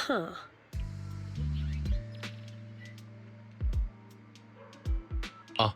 Huh. Oh.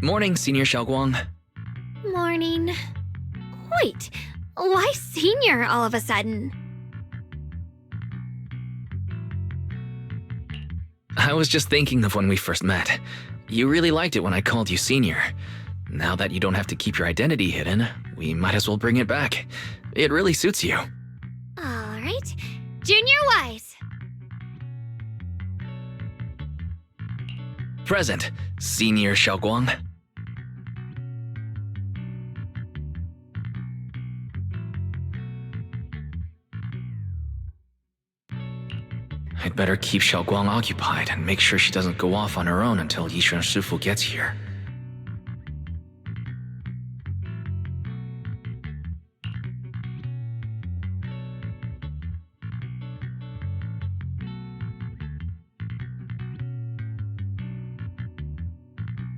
Morning, Senior Xiaoguang. Morning. Wait, why senior all of a sudden? I was just thinking of when we first met. You really liked it when I called you Senior. Now that you don't have to keep your identity hidden, we might as well bring it back. It really suits you. Alright. Junior Wise. Present, Senior Xiaoguang. I'd better keep Xiaoguang occupied and make sure she doesn't go off on her own until Yishuan Shifu gets here.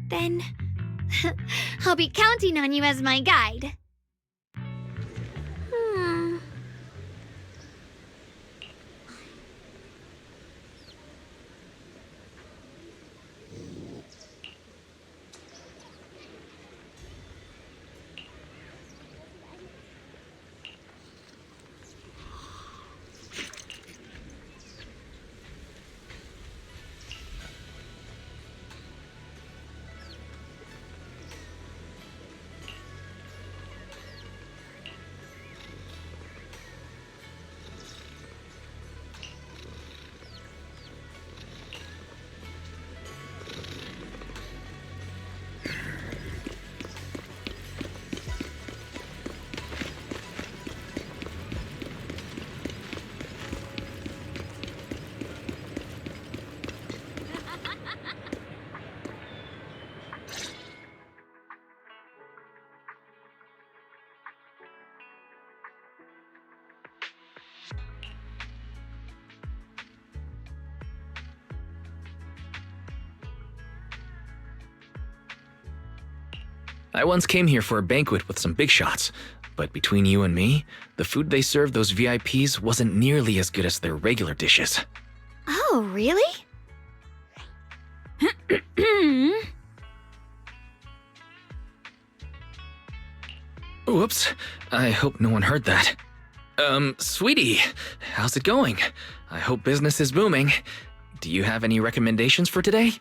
Then I'll be counting on you as my guide. I once came here for a banquet with some big shots, but between you and me, the food they served those VIPs wasn't nearly as good as their regular dishes. Oh, really? Whoops, I hope no one heard that. Sweetie, how's it going? I hope business is booming. Do you have any recommendations for today?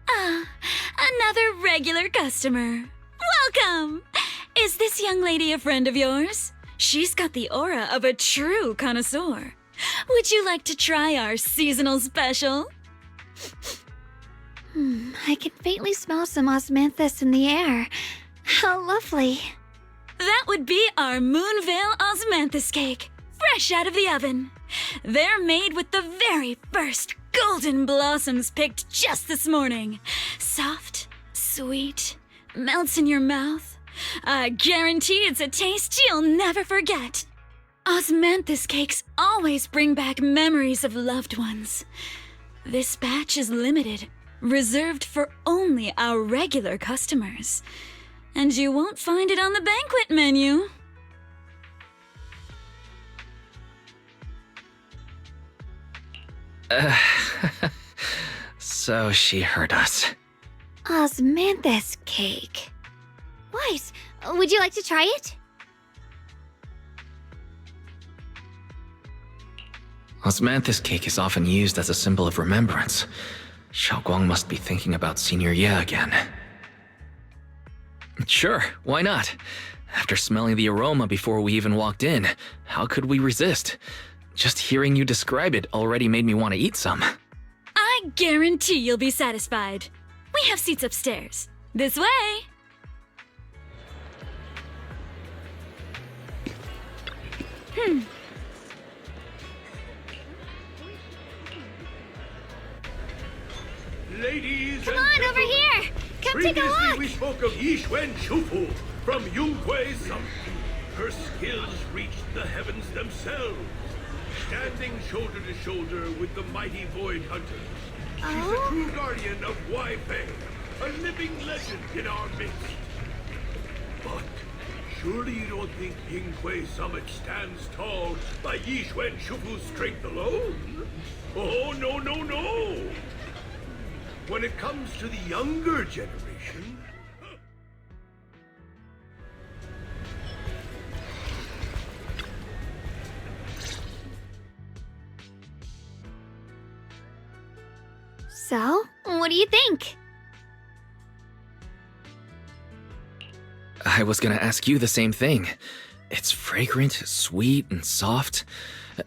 Another regular customer. Welcome! Is this young lady a friend of yours? She's got the aura of a true connoisseur. Would you like to try our seasonal special? I can faintly smell some osmanthus in the air. How lovely. That would be our Moonvale Osmanthus cake, fresh out of the oven. They're made with the very first golden blossoms picked just this morning. Soft, sweet, melts in your mouth. I guarantee it's a taste you'll never forget. Osmanthus cakes always bring back memories of loved ones. This batch is limited, reserved for only our regular customers. And you won't find it on the banquet menu. So she heard us. Osmanthus cake. Weiss, would you like to try it? Osmanthus cake is often used as a symbol of remembrance. Xiaoguang must be thinking about Senior Ye again. Sure, why not? After smelling the aroma before we even walked in, how could we resist? Just hearing you describe it already made me want to eat some. I guarantee you'll be satisfied. We have seats upstairs. This way. Ladies Come and on, over gentlemen, here! Come take a previously look! we spoke of Yixuan Shufu from Yunhui Summit. Her skills reached the heavens themselves, standing shoulder to shoulder with the mighty Void Hunters. She's a true guardian of Waifei, a living legend in our midst. But surely you don't think Yinghui Summit stands tall by Yixuan Shufu's strength alone? Oh, no, no, no! When it comes to the younger generation... So, what do you think? I was gonna ask you the same thing. It's fragrant, sweet, and soft.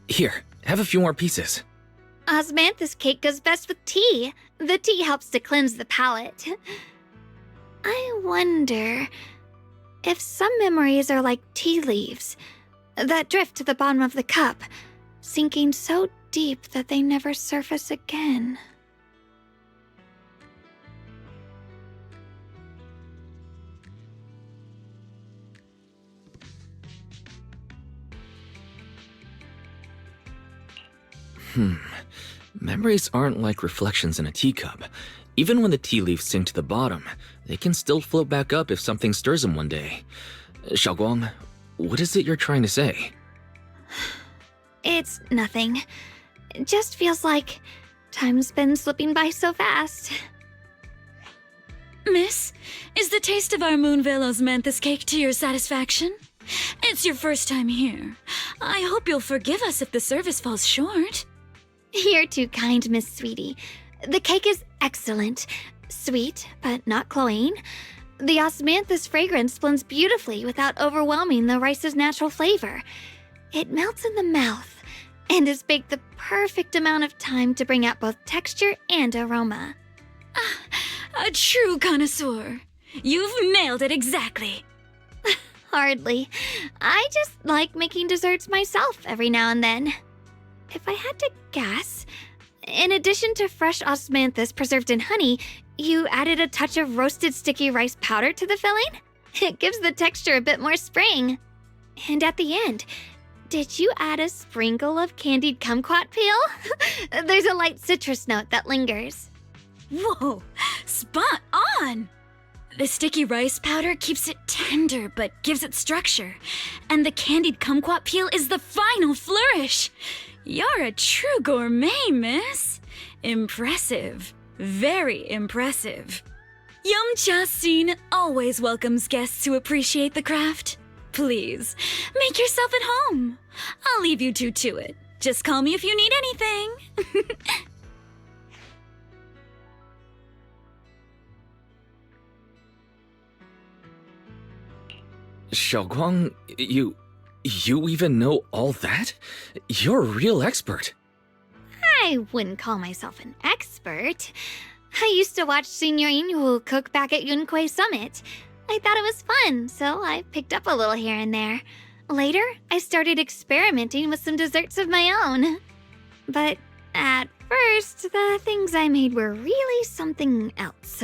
Here, have a few more pieces. Osmanthus cake goes best with tea. The tea helps to cleanse the palate. I wonder if some memories are like tea leaves that drift to the bottom of the cup, sinking so deep that they never surface again. Memories aren't like reflections in a teacup. Even when the tea leaves sink to the bottom, they can still float back up if something stirs them one day. Xiaoguang, what is it you're trying to say? It's nothing. It just feels like time's been slipping by so fast. Miss, is the taste of our Moonvale Osmanthus cake to your satisfaction? It's your first time here. I hope you'll forgive us if the service falls short. You're too kind, Miss Sweetie. The cake is excellent. Sweet, but not cloying. The osmanthus fragrance blends beautifully without overwhelming the rice's natural flavor. It melts in the mouth and is baked the perfect amount of time to bring out both texture and aroma. A true connoisseur. You've nailed it exactly. Hardly. I just like making desserts myself every now and then. If I had to guess, in addition to fresh osmanthus preserved in honey, you added a touch of roasted sticky rice powder to the filling? It gives the texture a bit more spring. And at the end, did you add a sprinkle of candied kumquat peel? There's a light citrus note that lingers. Whoa, spot on! The sticky rice powder keeps it tender but gives it structure. And the candied kumquat peel is the final flourish. You're a true gourmet, miss. Impressive. Very impressive. Yum-cha scene always welcomes guests who appreciate the craft. Please, make yourself at home. I'll leave you two to it. Just call me if you need anything. Xiaoguang, you even know all that? You're a real expert. I wouldn't call myself an expert. I used to watch Senior Inhu cook back at Yunquei Summit. I thought it was fun, so I picked up a little here and there. Later, I started experimenting with some desserts of my own. But at first, the things I made were really something else.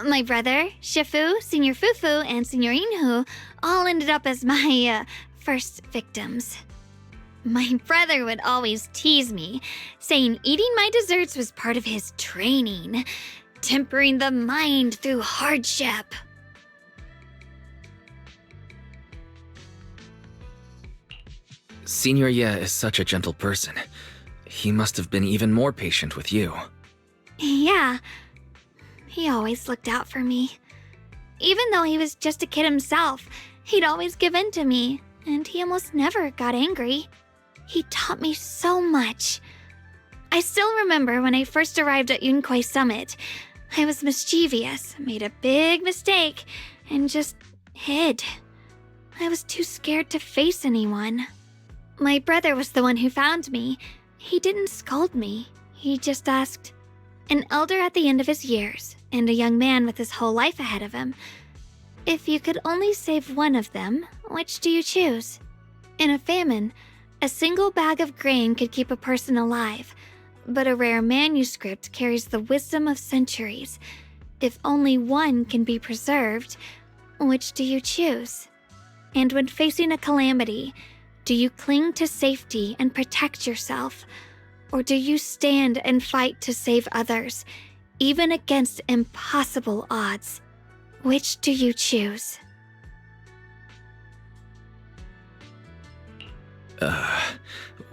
My brother, Shifu, Senior Fufu, and Senior Inhu all ended up as my first victims. My brother would always tease me, saying eating my desserts was part of his training, tempering the mind through hardship. Senior Ye is such a gentle person. He must have been even more patient with you. Yeah, he always looked out for me. Even though he was just a kid himself, he'd always give in to me, and he almost never got angry. He taught me so much. I still remember when I first arrived at Yunquei Summit. I was mischievous, made a big mistake, and just hid. I was too scared to face anyone. My brother was the one who found me. He didn't scold me. He just asked, an elder at the end of his years, and a young man with his whole life ahead of him, if you could only save one of them, which do you choose? In a famine, a single bag of grain could keep a person alive, but a rare manuscript carries the wisdom of centuries. If only one can be preserved, which do you choose? And when facing a calamity, do you cling to safety and protect yourself? Or do you stand and fight to save others, even against impossible odds? Which do you choose?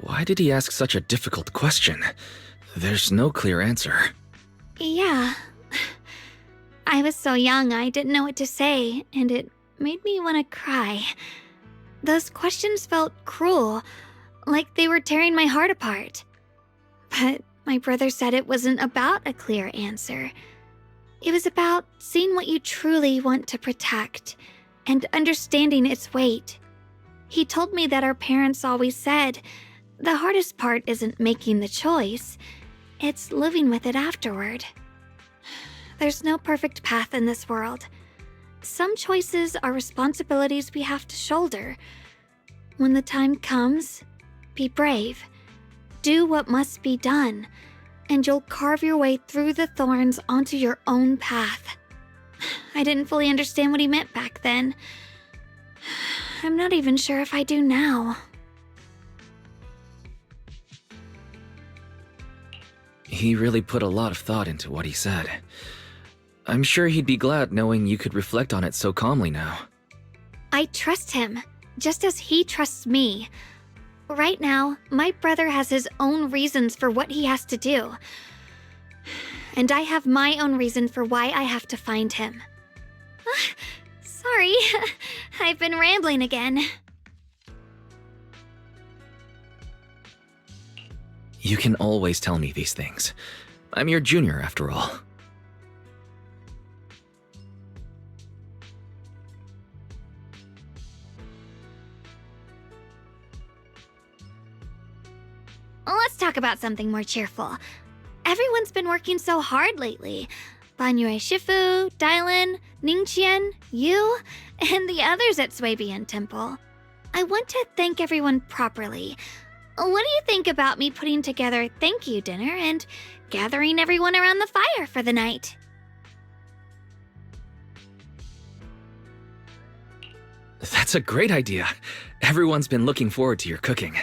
Why did he ask such a difficult question? There's no clear answer. Yeah. I was so young I didn't know what to say, and it made me want to cry. Those questions felt cruel, like they were tearing my heart apart. But my brother said it wasn't about a clear answer. It was about seeing what you truly want to protect and understanding its weight. He told me that our parents always said, the hardest part isn't making the choice, it's living with it afterward. There's no perfect path in this world. Some choices are responsibilities we have to shoulder. When the time comes, be brave. Do what must be done, and you'll carve your way through the thorns onto your own path. I didn't fully understand what he meant back then. I'm not even sure if I do now. He really put a lot of thought into what he said. I'm sure he'd be glad knowing you could reflect on it so calmly now. I trust him, just as he trusts me. Right now, my brother has his own reasons for what he has to do. And I have my own reason for why I have to find him. Sorry, I've been rambling again. You can always tell me these things. I'm your junior, after all. Let's talk about something more cheerful. Everyone's been working so hard lately. Banyue Shifu, Dylan, Ningqian, you, and the others at Swabian Temple. I want to thank everyone properly. What do you think about me putting together a thank you dinner and gathering everyone around the fire for the night? That's a great idea. Everyone's been looking forward to your cooking.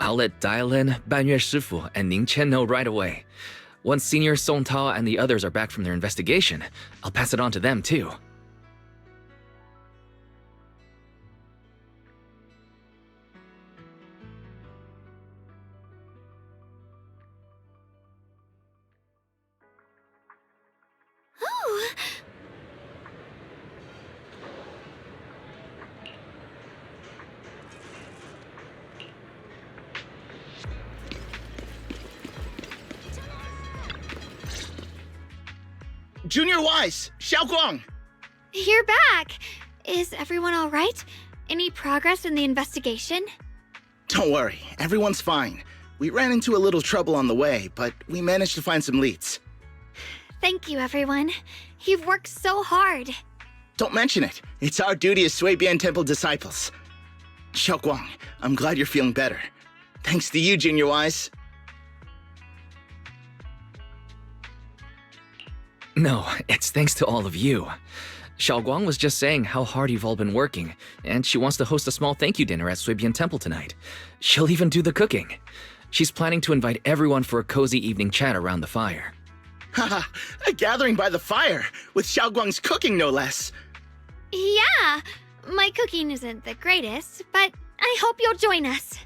I'll let Dylan, Banyue Shifu, and Ning Chen know right away. Once Senior Song Tao and the others are back from their investigation, I'll pass it on to them too. Junior Wise! Xiaoguang! You're back! Is everyone alright? Any progress in the investigation? Don't worry, everyone's fine. We ran into a little trouble on the way, but we managed to find some leads. Thank you, everyone. You've worked so hard. Don't mention it. It's our duty as Suibian Temple disciples. Xiaoguang, I'm glad you're feeling better. Thanks to you, Junior Wise. No, it's thanks to all of you. Xiaoguang was just saying how hard you've all been working, and she wants to host a small thank you dinner at Suibian Temple tonight. She'll even do the cooking. She's planning to invite everyone for a cozy evening chat around the fire. Haha, a gathering by the fire, with Xiaoguang's cooking no less. Yeah, my cooking isn't the greatest, but I hope you'll join us.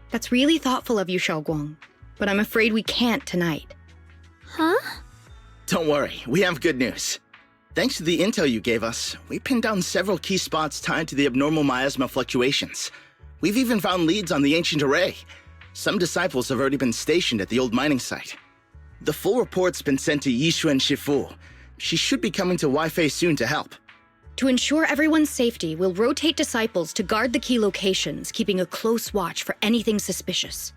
That's really thoughtful of you, Xiaoguang, but I'm afraid we can't tonight. Huh? Don't worry, we have good news. Thanks to the intel you gave us, we pinned down several key spots tied to the abnormal miasma fluctuations. We've even found leads on the ancient array. Some disciples have already been stationed at the old mining site. The full report's been sent to Yishuan Shifu. She should be coming to Waifei soon to help. To ensure everyone's safety, we'll rotate disciples to guard the key locations, keeping a close watch for anything suspicious.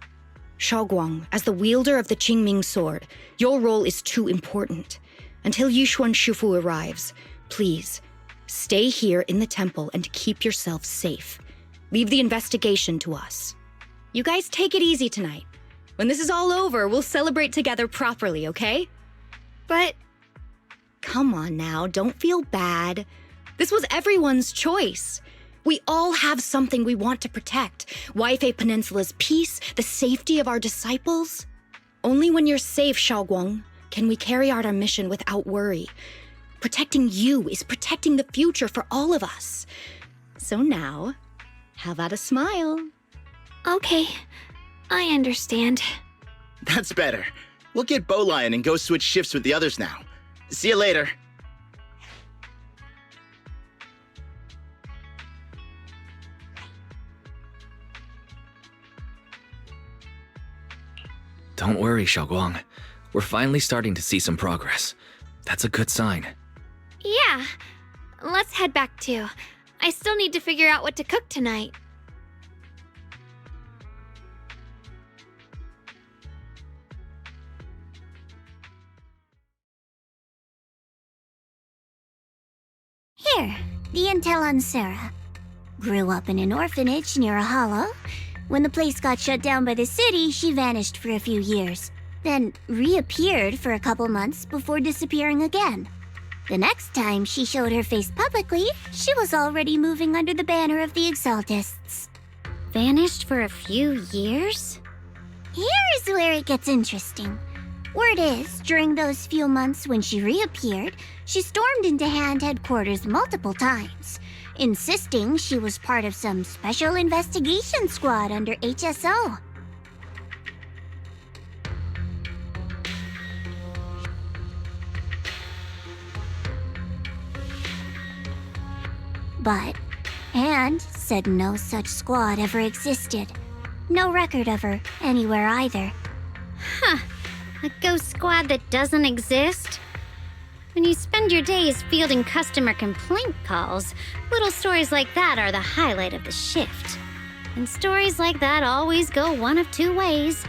Xiaoguang, as the wielder of the Qingming sword, your role is too important. Until Yishuan Shifu arrives, please, stay here in the temple and keep yourself safe. Leave the investigation to us. You guys take it easy tonight. When this is all over, we'll celebrate together properly, okay? But Come on now, don't feel bad. This was everyone's choice. We all have something we want to protect. Waifei Peninsula's peace, the safety of our disciples. Only when you're safe, Xiaoguang, can we carry out our mission without worry. Protecting you is protecting the future for all of us. So now, how about a smile? okay, I understand. That's better. We'll get Bowlion and go switch shifts with the others now. See you later. Don't worry, Xiaoguang. We're finally starting to see some progress. That's a good sign. Yeah, let's head back too. I still need to figure out what to cook tonight. Here, the intel on Sarah. Grew up in an orphanage near a hollow. When the place got shut down by the city, she vanished for a few years, then reappeared for a couple months before disappearing again. The next time she showed her face publicly, she was already moving under the banner of the Exaltists. Vanished for a few years? Here's where it gets interesting. Word is, during those few months when she reappeared, she stormed into Hand headquarters multiple times, insisting she was part of some special investigation squad under HSO. But Hand said no such squad ever existed. No record of her anywhere either. Huh. A ghost squad that doesn't exist? When you spend your days fielding customer complaint calls, little stories like that are the highlight of the shift. And stories like that always go one of two ways.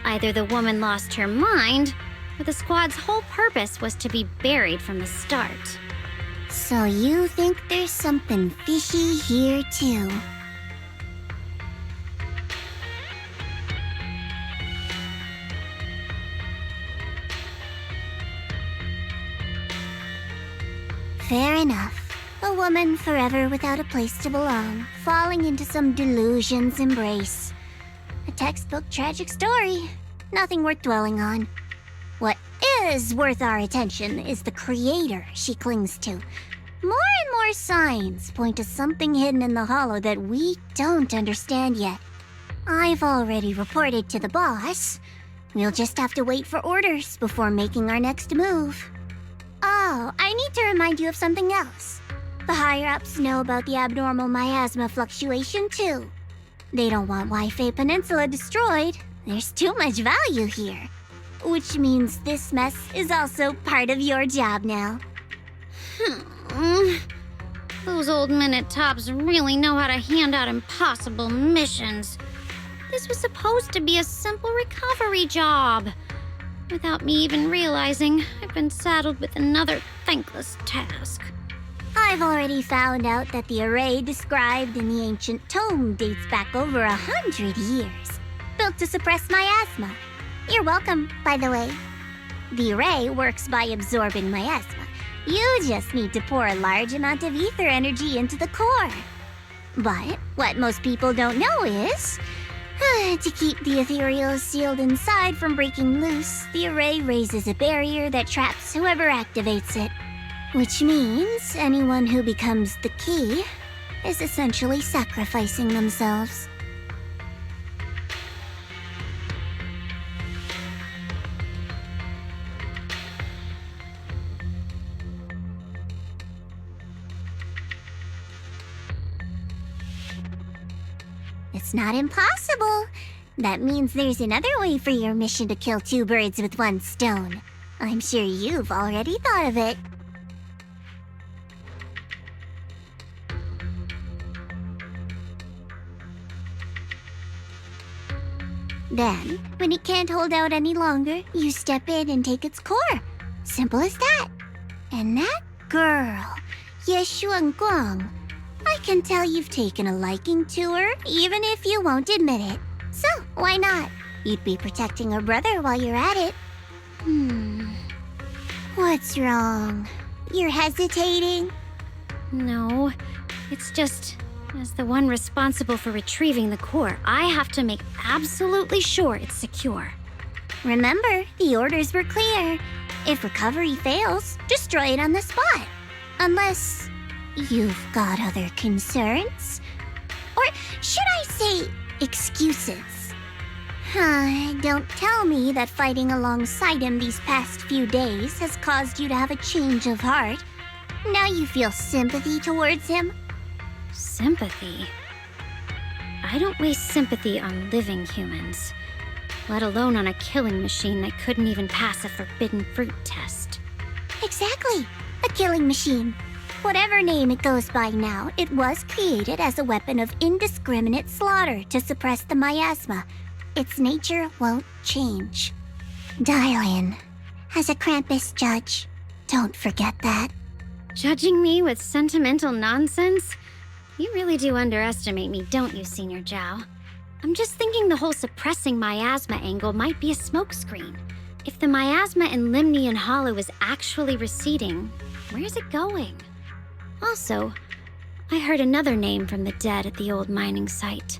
Either the woman lost her mind, or the squad's whole purpose was to be buried from the start. So you think there's something fishy here too? Fair enough. A woman forever without a place to belong, falling into some delusion's embrace. A textbook tragic story. Nothing worth dwelling on. What is worth our attention is the creator she clings to. More and more signs point to something hidden in the hollow that we don't understand yet. I've already reported to the boss. We'll just have to wait for orders before making our next move. Oh, I need to remind you of something else. The higher-ups know about the abnormal miasma fluctuation, too. They don't want Waifei Peninsula destroyed. There's too much value here. which means this mess is also part of your job now. Those old minute tops really know how to hand out impossible missions. This was supposed to be a simple recovery job. Without me even realizing, I've been saddled with another thankless task. I've already found out that the array described in the ancient tome dates back over 100 years, built to suppress miasma. You're welcome, by the way. The array works by absorbing miasma. You just need to pour a large amount of ether energy into the core. But what most people don't know is, to keep the ethereal sealed inside from breaking loose, the array raises a barrier that traps whoever activates it. Which means anyone who becomes the key is essentially sacrificing themselves. It's not impossible. That means there's another way for your mission to kill two birds with one stone. I'm sure you've already thought of it. Then, when it can't hold out any longer, you step in and take its core. Simple as that. And that girl, Yeshuan Guang, I can tell you've taken a liking to her, even if you won't admit it. So, why not? You'd be protecting her brother while you're at it. What's wrong? You're hesitating? No, it's just, as the one responsible for retrieving the core, I have to make absolutely sure it's secure. Remember, the orders were clear. If recovery fails, destroy it on the spot. Unless you've got other concerns. Or should I say, excuses? Don't tell me that fighting alongside him these past few days has caused you to have a change of heart. Now you feel sympathy towards him? Sympathy? I don't waste sympathy on living humans, let alone on a killing machine that couldn't even pass a forbidden fruit test. Exactly, a killing machine. Whatever name it goes by now, it was created as a weapon of indiscriminate slaughter to suppress the miasma. Its nature won't change. Dial in. As a Krampus judge, don't forget that. Judging me with sentimental nonsense? You really do underestimate me, don't you, Senior Zhao? I'm just thinking the whole suppressing miasma angle might be a smokescreen. If the miasma in Limnian Hollow is actually receding, where's it going? Also, I heard another name from the dead at the old mining site.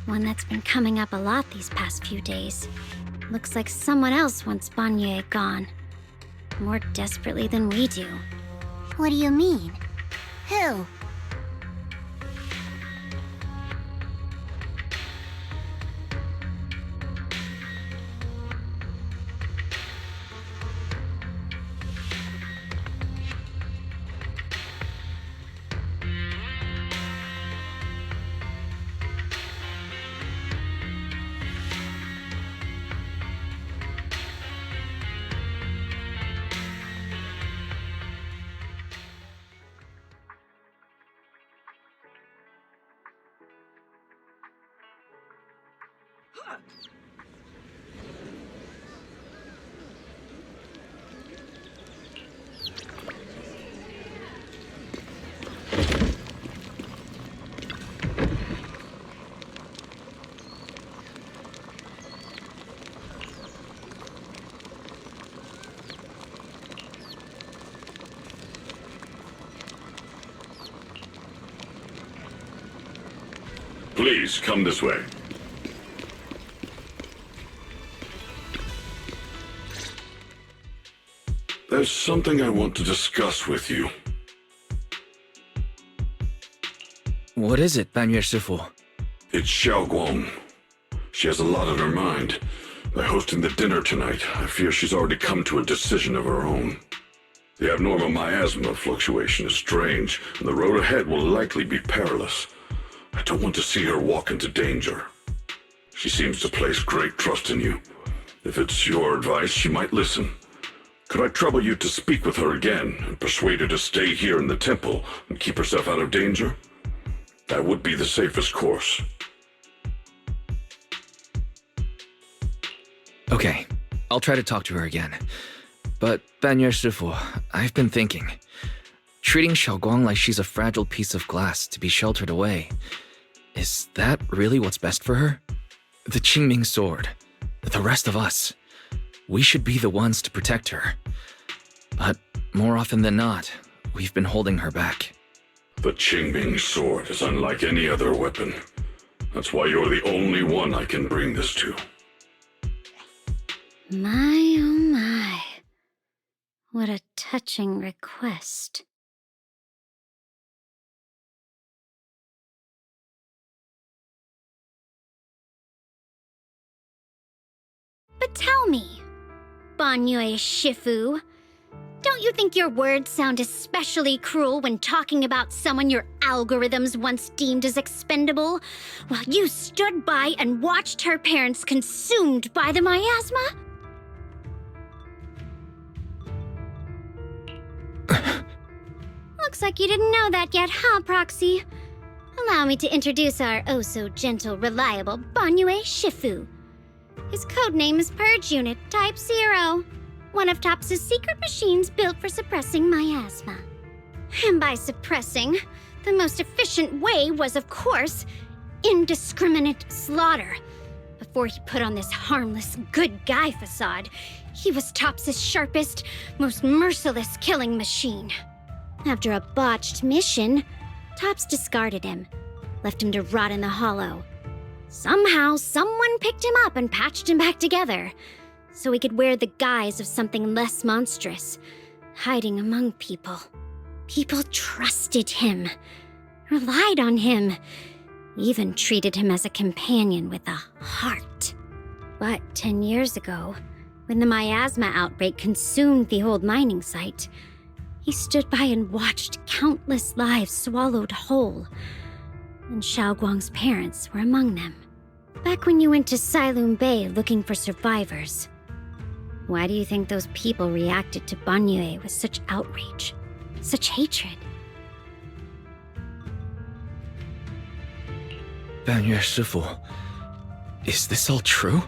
One that's been coming up a lot these past few days. Looks like someone else wants Banye gone. More desperately than we do. What do you mean? Who? Please, come this way. There's something I want to discuss with you. What is it, Banyue Shifu? It's Xiaoguang. She has a lot on her mind. By hosting the dinner tonight, I fear she's already come to a decision of her own. The abnormal miasma fluctuation is strange, and the road ahead will likely be perilous. I don't want to see her walk into danger. She seems to place great trust in you. If it's your advice, she might listen. Could I trouble you to speak with her again and persuade her to stay here in the temple and keep herself out of danger? That would be the safest course. Okay, I'll try to talk to her again. But, Banyue Shifu, I've been thinking. Treating Xiaoguang like she's a fragile piece of glass to be sheltered away. Is that really what's best for her? The Qingming sword. The rest of us. We should be the ones to protect her. But more often than not, we've been holding her back. The Qingming sword is unlike any other weapon. That's why you're the only one I can bring this to. My, oh my. What a touching request. But tell me, Banyue Shifu, don't you think your words sound especially cruel when talking about someone your algorithms once deemed as expendable, while you stood by and watched her parents consumed by the miasma? Looks like you didn't know that yet, huh, Proxy? Allow me to introduce our oh-so-gentle, reliable Banyue Shifu. His codename is Purge Unit Type 0, one of TOPS's secret machines built for suppressing miasma. And by suppressing, the most efficient way was, of course, indiscriminate slaughter. Before he put on this harmless, good guy facade, he was TOPS's sharpest, most merciless killing machine. After a botched mission, TOPS discarded him, left him to rot in the hollow. Somehow, someone picked him up and patched him back together, so he could wear the guise of something less monstrous, hiding among people. People trusted him, relied on him, even treated him as a companion with a heart. But 10 years ago, when the miasma outbreak consumed the old mining site, he stood by and watched countless lives swallowed whole. And Xiaoguang's parents were among them. Back when you went to Silum Bay looking for survivors, why do you think those people reacted to Banyue with such outrage, such hatred? Banyue Shifu, is this all true?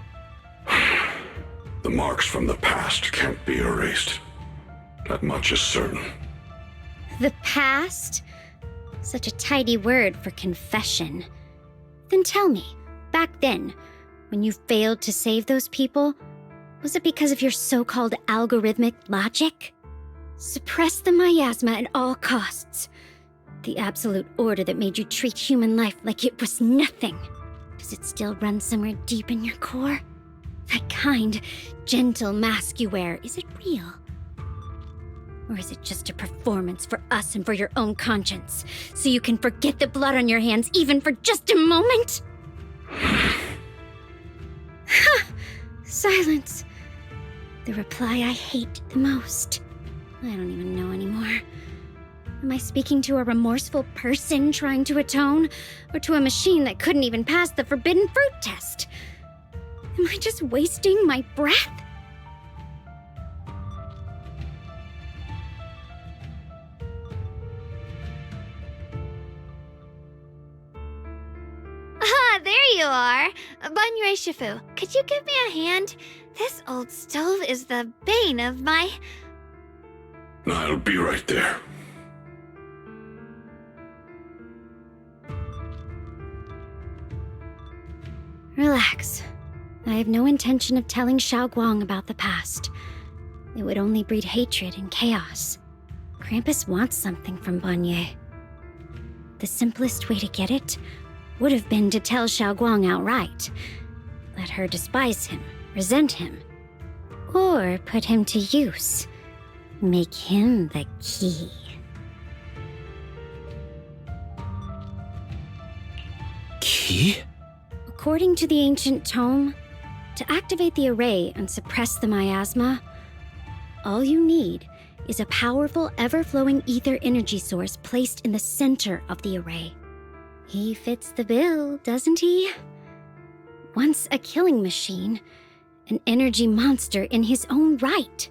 The marks from the past can't be erased. That much is certain. The past? Such a tidy word for confession. Then tell me, back then, when you failed to save those people, was it because of your so-called algorithmic logic? Suppress the miasma at all costs. The absolute order that made you treat human life like it was nothing. Does it still run somewhere deep in your core? That kind, gentle mask you wear, is it real? Or is it just a performance for us and for your own conscience, so you can forget the blood on your hands even for just a moment? Silence. The reply I hate the most. I don't even know anymore. Am I speaking to a remorseful person trying to atone, or to a machine that couldn't even pass the forbidden fruit test? Am I just wasting my breath? There you are. Banyue Shifu, could you give me a hand? This old stove is the bane of my... I'll be right there. Relax. I have no intention of telling Xiaoguang about the past. It would only breed hatred and chaos. Krampus wants something from Banyue. The simplest way to get it would have been to tell Xiaoguang outright. Let her despise him, resent him, or put him to use. Make him the key. Key? According to the ancient tome, to activate the array and suppress the miasma, all you need is a powerful, ever-flowing ether energy source placed in the center of the array. He fits the bill, doesn't he? Once a killing machine, an energy monster in his own right.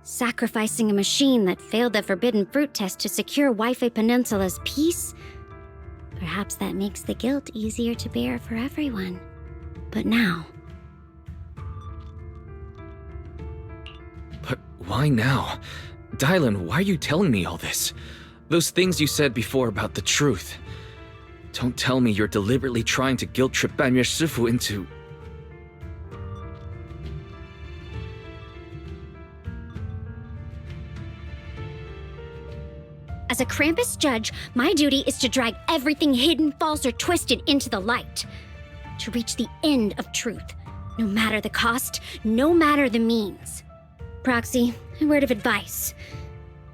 Sacrificing a machine that failed the forbidden fruit test to secure Wi-Fi Peninsula's peace? Perhaps that makes the guilt easier to bear for everyone. But now... But why now? Dylan, why are you telling me all this? Those things you said before about the truth. Don't tell me you're deliberately trying to guilt-trip Banyue Shifu into... As a Krampus judge, my duty is to drag everything hidden, false, or twisted into the light. To reach the end of truth, no matter the cost, no matter the means. Proxy, a word of advice.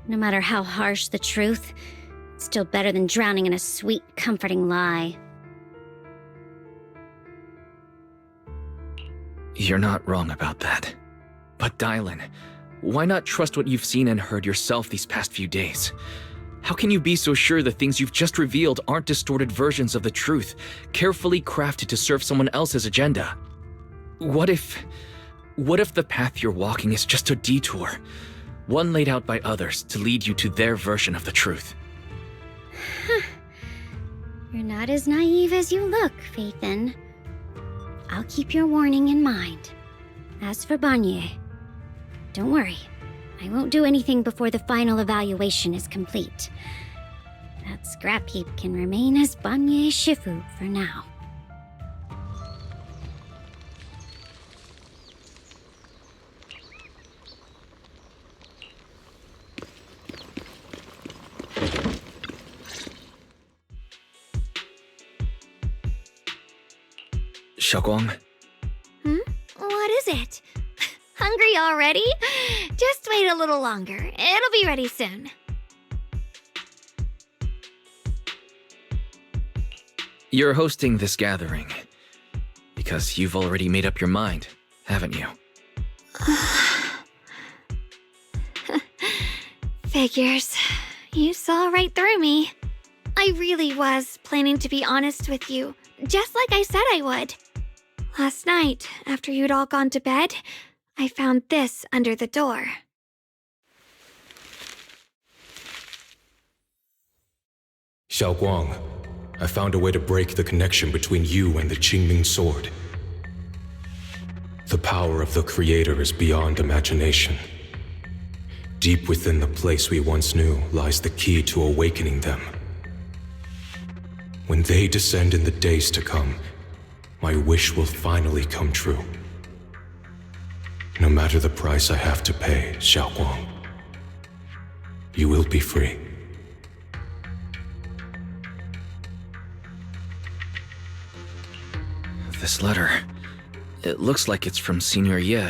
No matter how harsh the truth, it's still better than drowning in a sweet, comforting lie. You're not wrong about that. But Dylan, why not trust what you've seen and heard yourself these past few days? How can you be so sure the things you've just revealed aren't distorted versions of the truth, carefully crafted to serve someone else's agenda? What if the path you're walking is just a detour, one laid out by others to lead you to their version of the truth? You're not as naive as you look, Phaethon. I'll keep your warning in mind. As for Banyue, don't worry. I won't do anything before the final evaluation is complete. That scrap heap can remain as Banyue Shifu for now. Xiaoguang? What is it? Hungry already? Just wait a little longer. It'll be ready soon. You're hosting this gathering because you've already made up your mind, haven't you? Figures. You saw right through me. I really was planning to be honest with you, just like I said I would. Last night, after you'd all gone to bed, I found this under the door. Xiaoguang, I found a way to break the connection between you and the Qingming sword. The power of the Creator is beyond imagination. Deep within the place we once knew lies the key to awakening them. When they descend in the days to come, my wish will finally come true. No matter the price I have to pay, Xiaoguang, you will be free. This letter, it looks like it's from Senior Ye.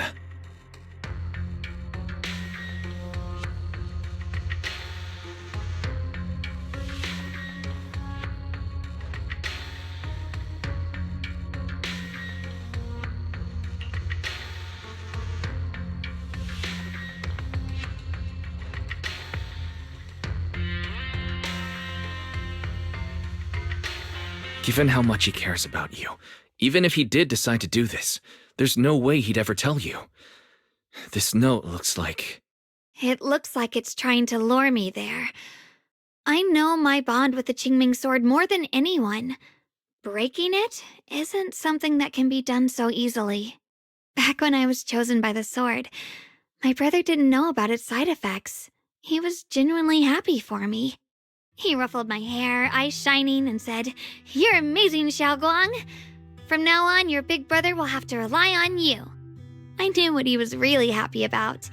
Given how much he cares about you, even if he did decide to do this, there's no way he'd ever tell you. This note looks like... It looks like it's trying to lure me there. I know my bond with the Qingming sword more than anyone. Breaking it isn't something that can be done so easily. Back when I was chosen by the sword, my brother didn't know about its side effects. He was genuinely happy for me. He ruffled my hair, eyes shining, and said, "You're amazing, Xiaoguang. From now on, your big brother will have to rely on you." I knew what he was really happy about.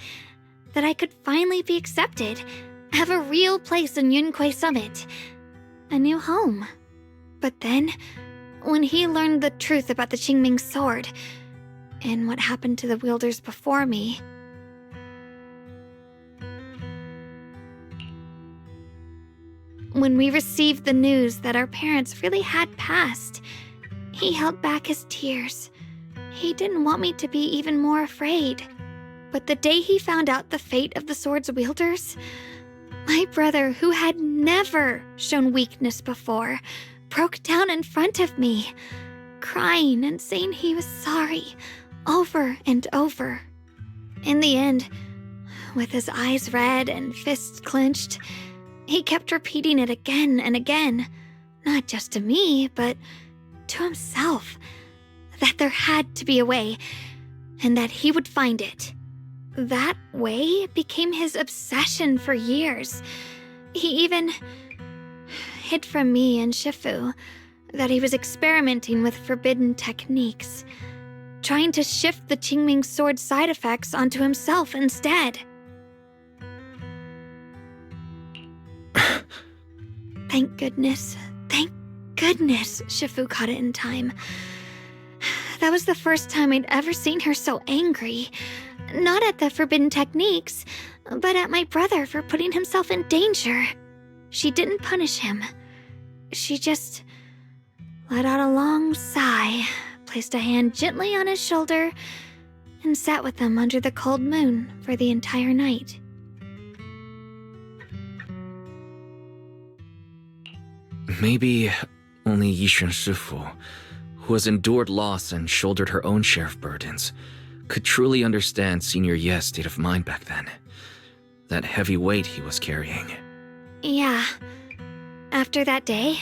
That I could finally be accepted, have a real place in Yunquei Summit, a new home. But then, when he learned the truth about the Qingming sword, and what happened to the wielders before me... When we received the news that our parents really had passed, he held back his tears. He didn't want me to be even more afraid. But the day he found out the fate of the sword's wielders, my brother, who had never shown weakness before, broke down in front of me, crying and saying he was sorry, over and over. In the end, with his eyes red and fists clenched, he kept repeating it again and again, not just to me, but to himself, that there had to be a way, and that he would find it. That way became his obsession for years. He even hid from me and Shifu that he was experimenting with forbidden techniques, trying to shift the Qingming sword side effects onto himself instead. Thank goodness Shifu caught it in time. That was the first time I'd ever seen her so angry. Not at the forbidden techniques, but at my brother for putting himself in danger. She didn't punish him. She just let out a long sigh, placed a hand gently on his shoulder, and sat with him under the cold moon for the entire night. Maybe only Yixun Shifu, who has endured loss and shouldered her own share of burdens, could truly understand Senior Ye's state of mind back then. That heavy weight he was carrying. Yeah. After that day,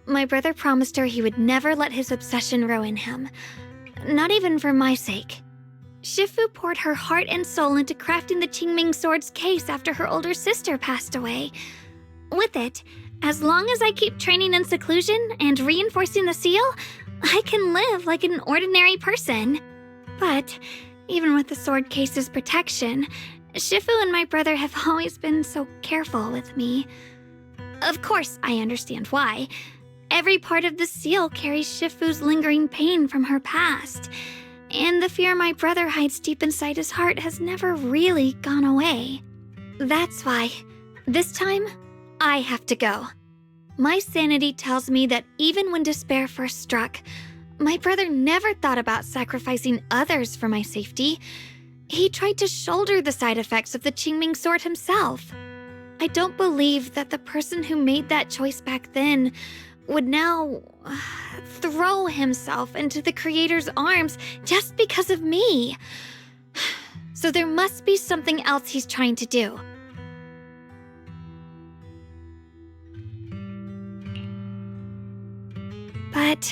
my brother promised her he would never let his obsession ruin him. Not even for my sake. Shifu poured her heart and soul into crafting the Qingming sword's case after her older sister passed away. With it, as long as I keep training in seclusion and reinforcing the seal, I can live like an ordinary person. But even with the sword case's protection, Shifu and my brother have always been so careful with me. Of course, I understand why. Every part of the seal carries Shifu's lingering pain from her past, and the fear my brother hides deep inside his heart has never really gone away. That's why, this time, I have to go. My sanity tells me that even when despair first struck, my brother never thought about sacrificing others for my safety. He tried to shoulder the side effects of the Qingming sword himself. I don't believe that the person who made that choice back then would now throw himself into the Creator's arms just because of me. So there must be something else he's trying to do. But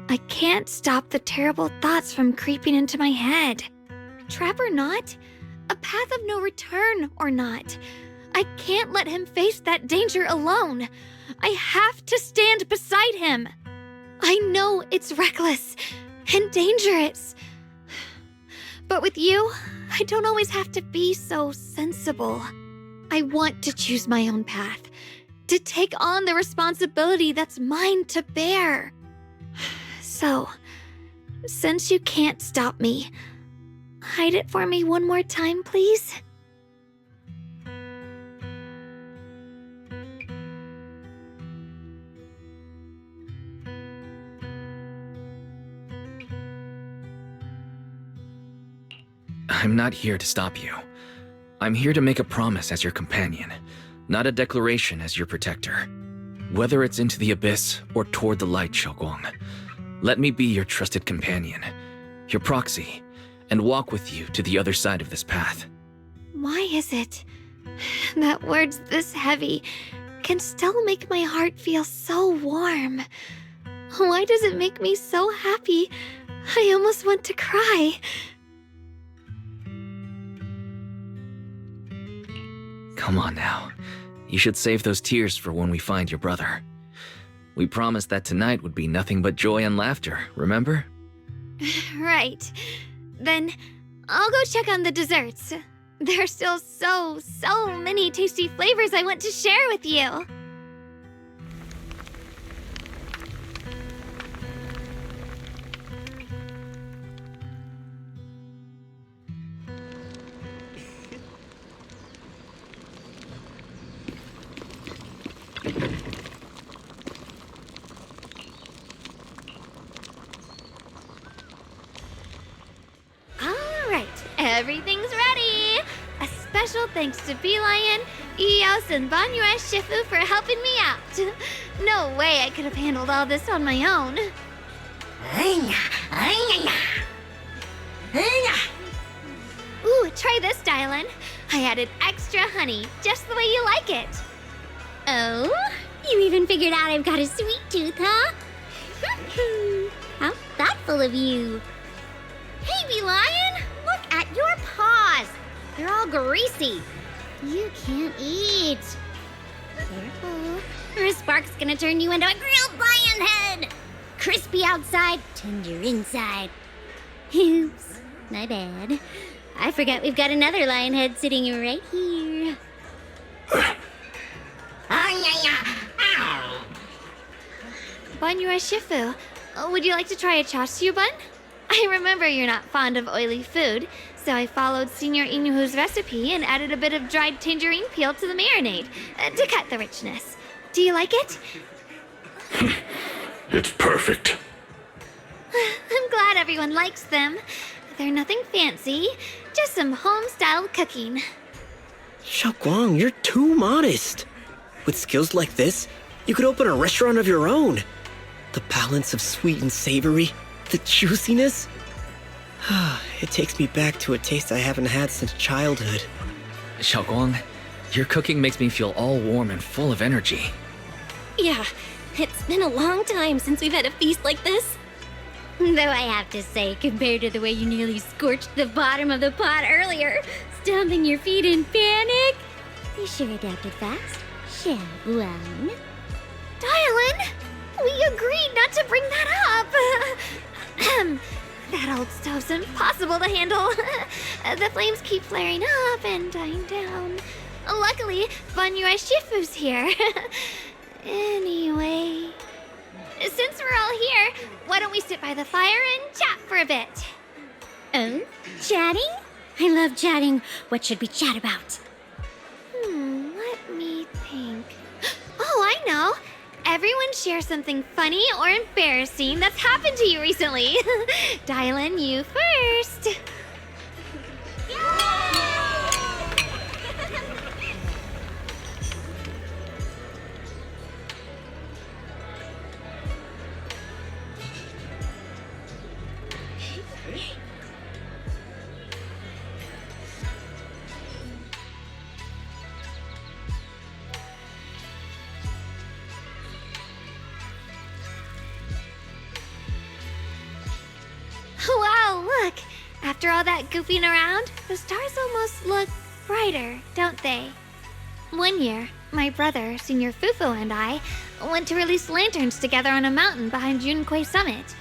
I can't stop the terrible thoughts from creeping into my head. Trap or not, a path of no return or not, I can't let him face that danger alone. I have to stand beside him. I know it's reckless and dangerous. But with you, I don't always have to be so sensible. I want to choose my own path, to take on the responsibility that's mine to bear. So, since you can't stop me, hide it for me one more time, please? I'm not here to stop you. I'm here to make a promise as your companion, not a declaration as your protector. Whether it's into the abyss or toward the light, Xiaoguang, let me be your trusted companion, your proxy, and walk with you to the other side of this path. Why is it that words this heavy can still make my heart feel so warm? Why does it make me so happy I almost want to cry? Come on now. You should save those tears for when we find your brother. We promised that tonight would be nothing but joy and laughter, remember? Right. Then I'll go check on the desserts. There are still so many tasty flavors I want to share with you. Everything's ready! A special thanks to Beelion, Eos, and Banyue Shifu for helping me out. No way I could have handled all this on my own. Ooh, try this, Dylan. I added extra honey, just the way you like it. Oh? You even figured out I've got a sweet tooth, huh? How thoughtful of you. Hey, Bee Lion! Look at your paws! They're all greasy. You can't eat. Careful, or a spark's gonna turn you into a grilled lion head! Crispy outside, tender inside. Oops, my bad. I forgot we've got another lion head sitting right here. Banyua Shifu, would you like to try a chashu bun? I remember you're not fond of oily food, so I followed Senior Inuhu's recipe and added a bit of dried tangerine peel to the marinade to cut the richness. Do you like it? It's perfect. I'm glad everyone likes them. They're nothing fancy, just some home-style cooking. Xiaoguang, you're too modest. With skills like this, you could open a restaurant of your own. The balance of sweet and savory, the juiciness. It takes me back to a taste I haven't had since childhood. Xiaoguang, your cooking makes me feel all warm and full of energy. Yeah, it's been a long time since we've had a feast like this. Though I have to say, compared to the way you nearly scorched the bottom of the pot earlier, stomping your feet in panic, you sure adapted fast, Xiaoguang. Dylan, we agreed not to bring that up. That old stove's impossible to handle. The flames keep flaring up and dying down. Luckily, Banyua Shifu's here. Anyway, since we're all here, why don't we sit by the fire and chat for a bit? Oh? Chatting? I love chatting. What should we chat about? Let me think. Oh, I know. Everyone share something funny or embarrassing that's happened to you recently. Dylan, you first. Wow, look! After all that goofing around, the stars almost look brighter, don't they? One year, my brother, Senior Fufu, and I went to release lanterns together on a mountain behind Junkui Summit.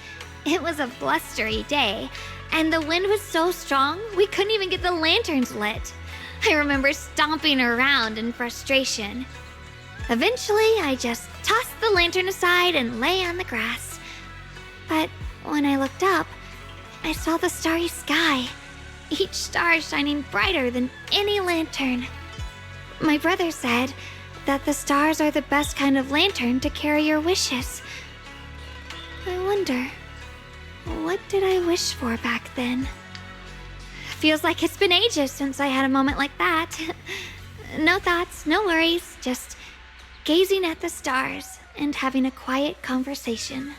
It was a blustery day, and the wind was so strong we couldn't even get the lanterns lit. I remember stomping around in frustration. Eventually, I just tossed the lantern aside and lay on the grass. But when I looked up, I saw the starry sky, each star shining brighter than any lantern. My brother said that the stars are the best kind of lantern to carry your wishes. I wonder, what did I wish for back then? Feels like it's been ages since I had a moment like that. No thoughts, no worries, just gazing at the stars and having a quiet conversation.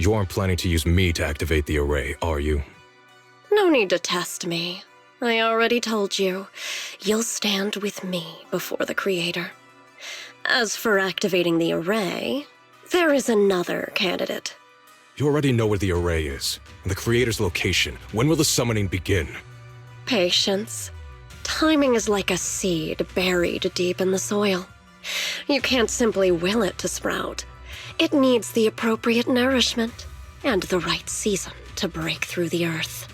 You aren't planning to use me to activate the array, are you? No need to test me. I already told you. You'll stand with me before the Creator. As for activating the array, there is another candidate. You already know where the array is, and the Creator's location. When will the summoning begin? Patience. Timing is like a seed buried deep in the soil. You can't simply will it to sprout. It needs the appropriate nourishment and the right season to break through the earth.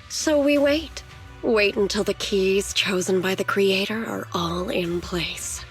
So we wait. Wait until the keys chosen by the Creator are all in place.